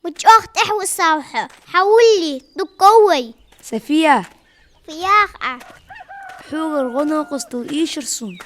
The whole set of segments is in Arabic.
وتشوخت إحو الصوحة حولي دقوي سفيا فياخة حوغر غنو قصتو إيشرسون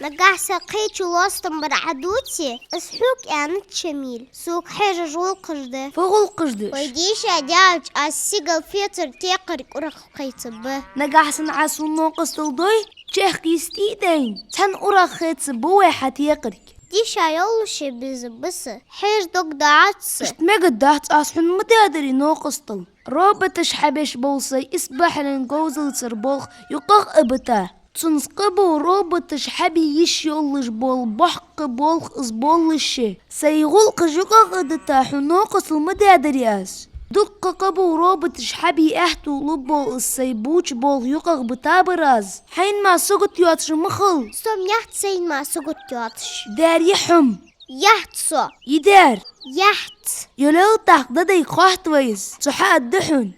نقاح ساقيتش الوسطن برعدوتي اسحوك يعني تشميل سوق حاجة جول قجدة فوغل قجدش ويديش أداج السيقل فيتر تيقرك ورق قيتبه نقاحسن عاسون نو قصتو دوي تشيخ قيستيدين تن أورا خيتس بوي حتيقرك ديش يلا شي بس حاج دوك دعاتس اشت مقد دهت أصحن مدادري نو قصتل روبتش حبش بولسي اسبح لنقوزل سربولخ يقق ابتا تنسقبو روبتش حبي يشيولش بول بحق بولخ اسبولشي سيغلق جقق ادتا حنوقص المدادري اس دق قبو روبتش حبي احتو لبو السيبوش بول يقق بتابراز حين ما سقط يواتش مخل سوم يحت سين ما سقط يواتش دار يحم يحت سو يدار يحت يلو تحق دادا يقاحت ويز صحاء الدحن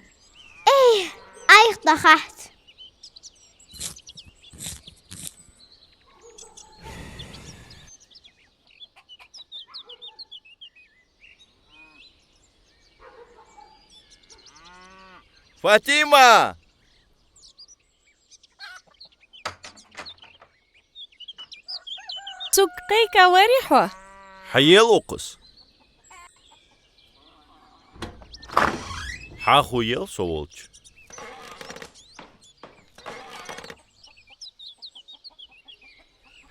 ايخ دخحت فاطمة سقيك وريحة حيال أقص حاخو يل سوولش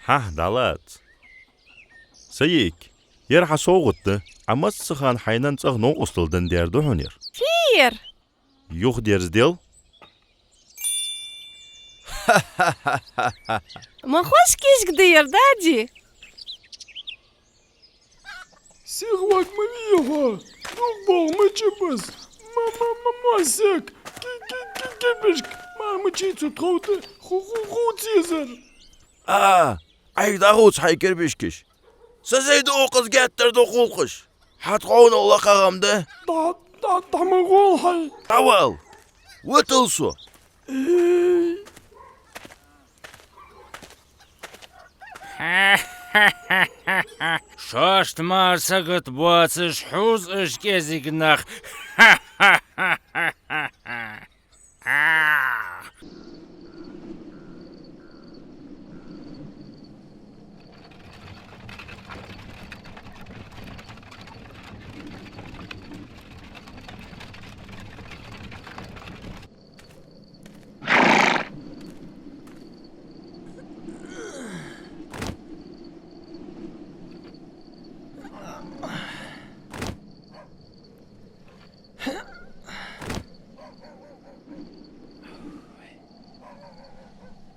ها دالات سيك يرحى صوغت عمس سخان حينان صغنو أصلدن ديردو هنير كير يوخ ديرز ديل ما خوش كيش قدير دادي سيغواك مريحة نقبل ما تشبس ما ساك كي بشك ما تشيتو تخوت خوت يزر عيد أغوت حيكر بيشكش سزيد أوقز جاتر دو خولقش حتقون الله قغم ده طعمغول حي طوال وتلسو شاشت ما سقط بواتش حوز اش كيزيك نخ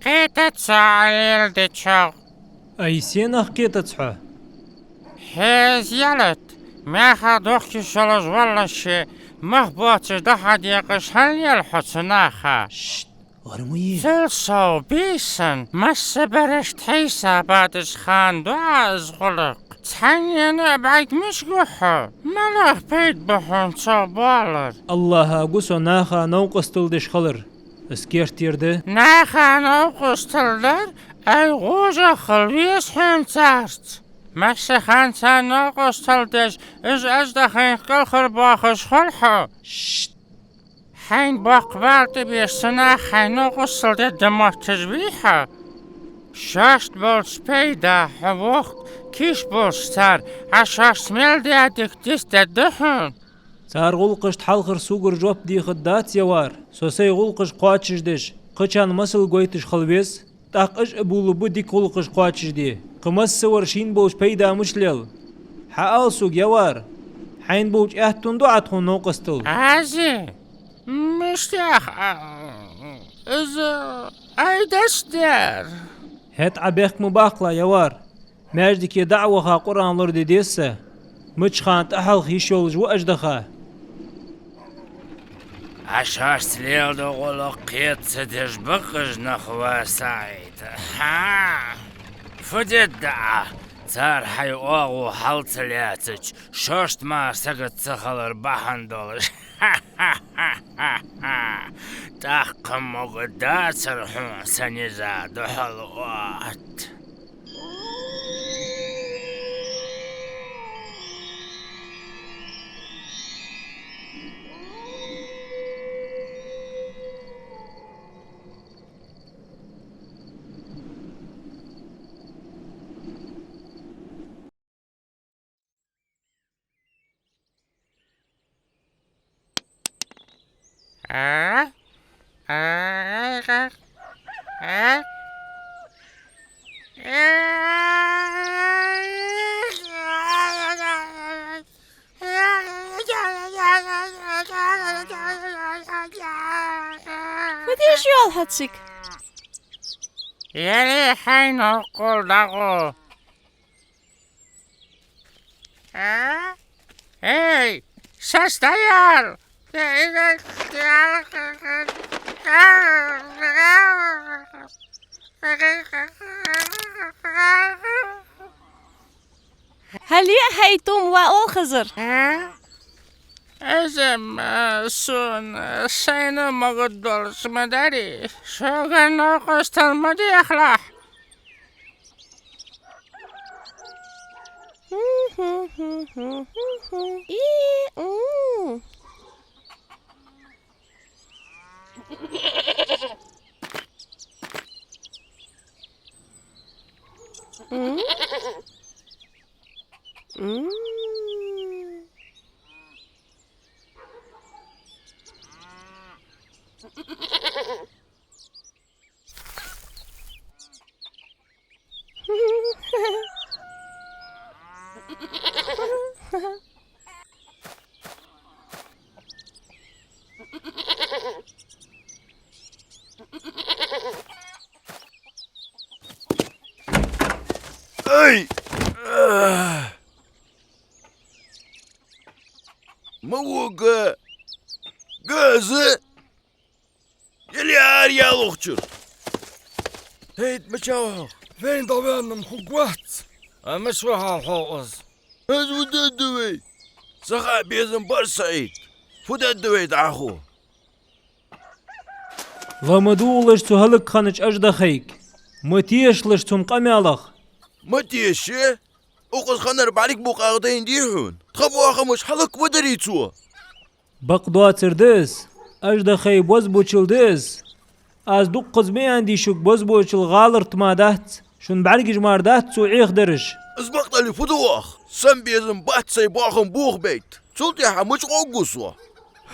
قيتت سعيل ديتشو أي سينخ كيتا تصحى هيز يلت ما خدوخي شلوز والله شي مخبوطش دحد يقش هل يلحط ناخا غرموية سلسو بيسن مس برشت حيسا بعدش خان دعا ازغلق تحنين بعيد مش قحو ملاخ بيت بحون صوبالر الله قصو ناخا نوقس تلدش خلر اسكيرت يرده ناخا نوقس تلدر اي غوجة خلويس حين تارت مس خانتا نوقس تلدش از ازدخين كل خرباخش خلحو حين باقبالت بيسنا حين نوقس تلدر دموت تزبيحة شاشت بولش بيدا حبوخت كيش بولشتار عشاش سميل ديادك ديست الدحون صار غلقش تحلخر سوغر جوب دي خدات يوار سوسي غلقش قواتشش دش قچان مسل قويتش خلبيس تاقش ابولو بوديك غلقش قواتشش دي قمس سور شين بولش بيدا مشلل حقال سوق يوار حين بولش اهتون دعاتخون نوقستل عزي مشتاق از اي دستر هات عبيخ مباقلا يوار ماجدك يدعوها قرآن لردي ديسة مش خانت أحل خيشولج وأجدخا عشاش تليل دو غلقيت سدش بقج نخوا سعيد ها فدد دعا تار حي اوغو حلت لياتج شوشت ما سقط تخلر بحن دولش تحقم مقدات سرحون سنزا دحلوات مديش يول هاتسك يلي حين القول دغو اي سستيار هل هيتم وأول خزر ازم سون سينا مقدر سمداري شوغن ناقص المدي اخلاح اي موقع قازة يلي عاريا الوختر هيت مشاوح فين طبعا محق وقت مشوها الحوز هز وداد دوي سخا بيزن بار سعيد فداد دوي دعخو غمدولش تهلك خانج أجدخيك متيشلش تم قميالخ ما تيشي اوقز خنر بعليك بوقاغدين ديهون تخبوا اخمش حلق ودريتوا بقدوا تردس أجدخي بوزبوچلدس از دو قزمي عندي شوك بوزبوچل غالر تمادات شون بعرق جماردات سوعيخ درش اسبقت اللي فدواخ سم بيزن بات سيباخن بوخ بيت سلطي حمش قوقسوا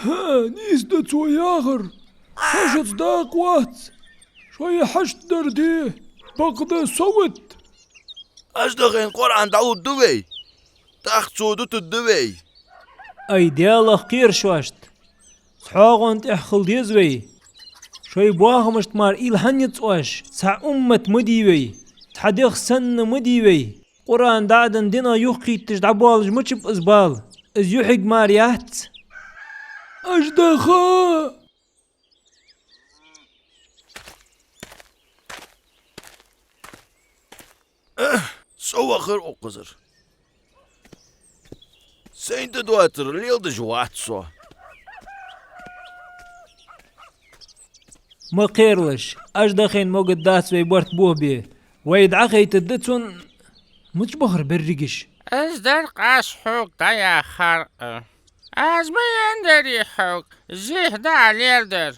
ها نيس دتو ياغر حاجة داق وقت شوية حشت درديه بقدر صوت أجدغين قرعان دعوت دوي تاخت سودت الدوي أي ديالخ قير شواشت صحاغن تحخل ديزوي شوي بواخمش تمار إيل هنيت واش سع أمة مديوي تحديخ سن مديوي قرآن دعدن دينا يوخي تجدعبوال جمتش بإزبال إز يوحق ماريات أجدخا سوى خير أقزر سين تدواتر ليل دجوات سوا ما قيرلش أجدخين موقد داس ويبورت بوه بيه ويدعخي تدتون مش بخر بالرقش ازدر قاس حوق دايا خرق از بيندري حوق زيه دا ليلدر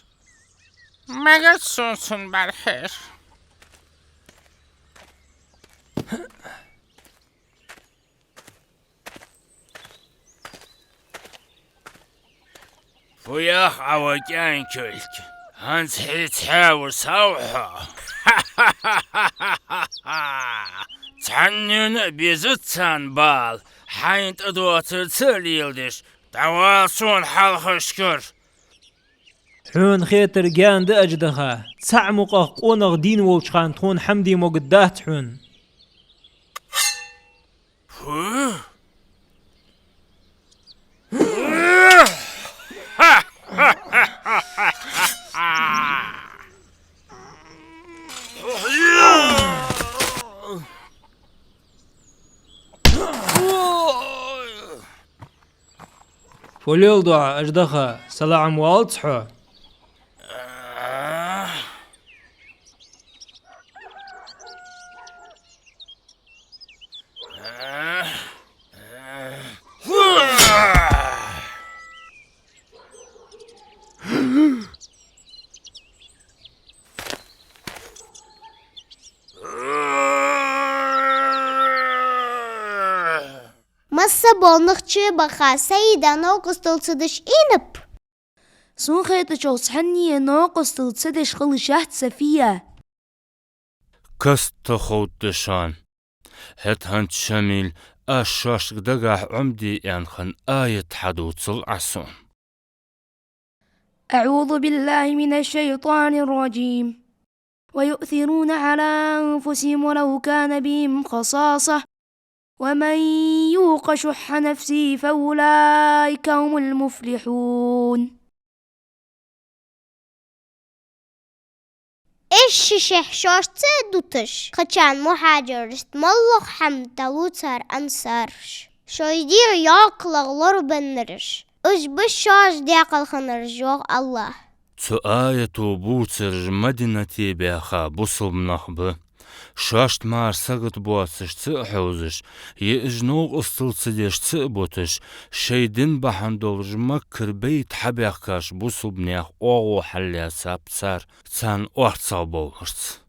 ما قد سونسون برحش فياخ عوجان كلك هانس حيتحاور صوحة تعنين بيزتان بال حين تدواتر تليلدش تواسون حلق شكر حون خيتر جان دا أجدخا تعمق قونغ دين ووشخان تخون حمدي موقدات حون فوليل دعا أجدخا سلام والتصحو Masa bolnıkçı baka sayıdan o kıstılsıdış inip. سون خيطة حنية ناقص تلتسدش خل شهد سفية. كست تخوتشان هت هنت شميل أشاش دقاح عمدي ينخن آية حدوث العسون. أعوذ بالله من الشيطان الرجيم. ويؤثرون على أنفسهم ولو كان بهم خصاصة ومن يوق شح نفسه فأولئك هم المفلحون. إيش شح تدوتش خشان محاجرست ملق حمد لوتر أنصارش شو يدير ياقل غلر بنرش إش بشاش ديقل خنرجوغ الله. تو آية بوتر مدينتي بيخا بوصل منخبه شاشت مار سقط بواتش تحوزش يجنوغ استل تديش تبوتش شيدن بحندول مكر بيت حبيخكاش بوصل بنيخ اوغو حليا سابسار تان اوحتصا بولرت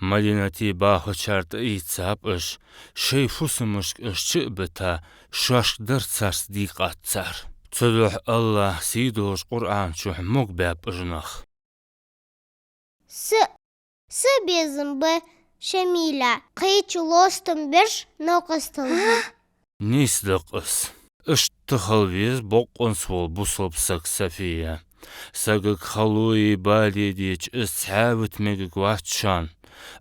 مدينتي باخو شارت ايتساب اش شي فوسمشك اش تبتا شاش در تسارس ديقات تسار تدوح الله سيدوش قرآن شوح مقباب اجنخ س بيزن شميلة قيتش لوستم برش ناقصتلها. نيسدقس اشتخلويز بوقن سول بوصلب سك سفية سقك خلوي بالي ديج اسحابت ميقك واتشان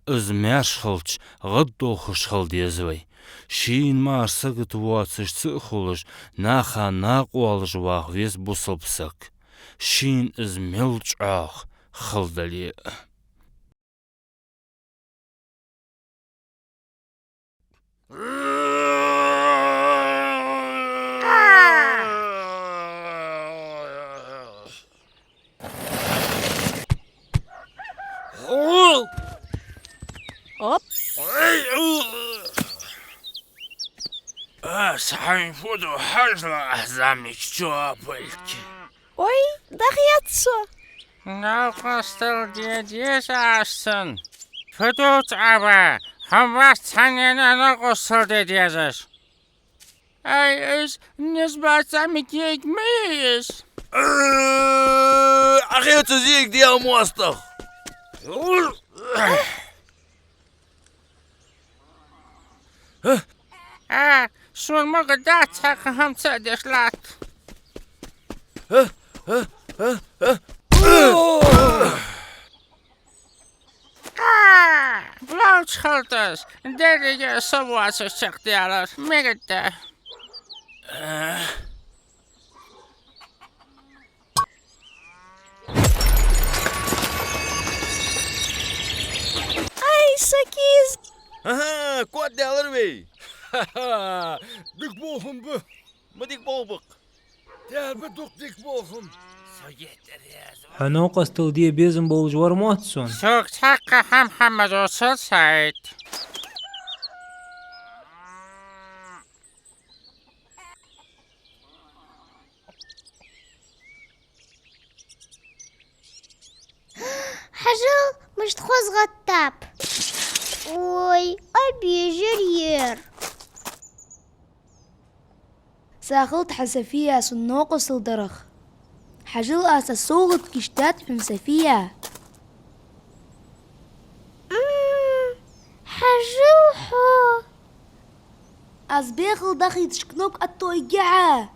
از مياش خلش غدو خش خل ديزوي شين مار سقط واتش تخلش ناخا ناقوالج واغويز بوصلب سك شين از ملج اخ خل دلي Op. صحين فودو حجر أحزامك جوابلك Oi, dag Jatso. Nou kastel diees asten فدوت أبا هم وقتنين أنا قصر ديزش أي إس نسبة سامكيك ميس أخي تزيك دي موستخ شو ما قدرت حق هم تدش لات بلاوش خلطس درجة صبوات الشختيارات ميقدر Ai, sakiz. ها كوات دي هلروي ديك بوخم به ما ديك بوبق تال بدوق ديك بوخم حنوقس تلدي بيزن بولجوار ماتسون. سوق حق هم محمد وصل سعيد حجل مش تخوز غطاب. وي أبي جرير. ساخلت حسفية سنوقس الدرخ حجل آسا صوغت كشتات في مسفية. حجل حو أزبيخل دخي تشكنوك الطويقعة.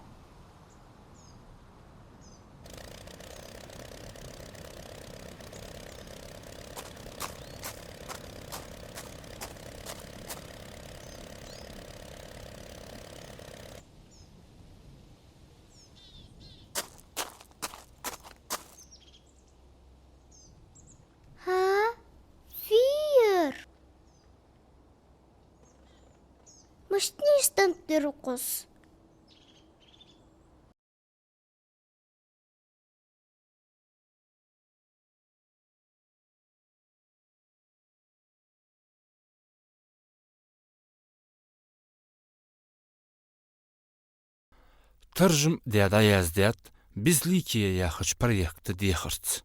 ها فير مش نيستن ترقص. ترجم ديادا يزداد بزليكي ياخش بريكت ديخرت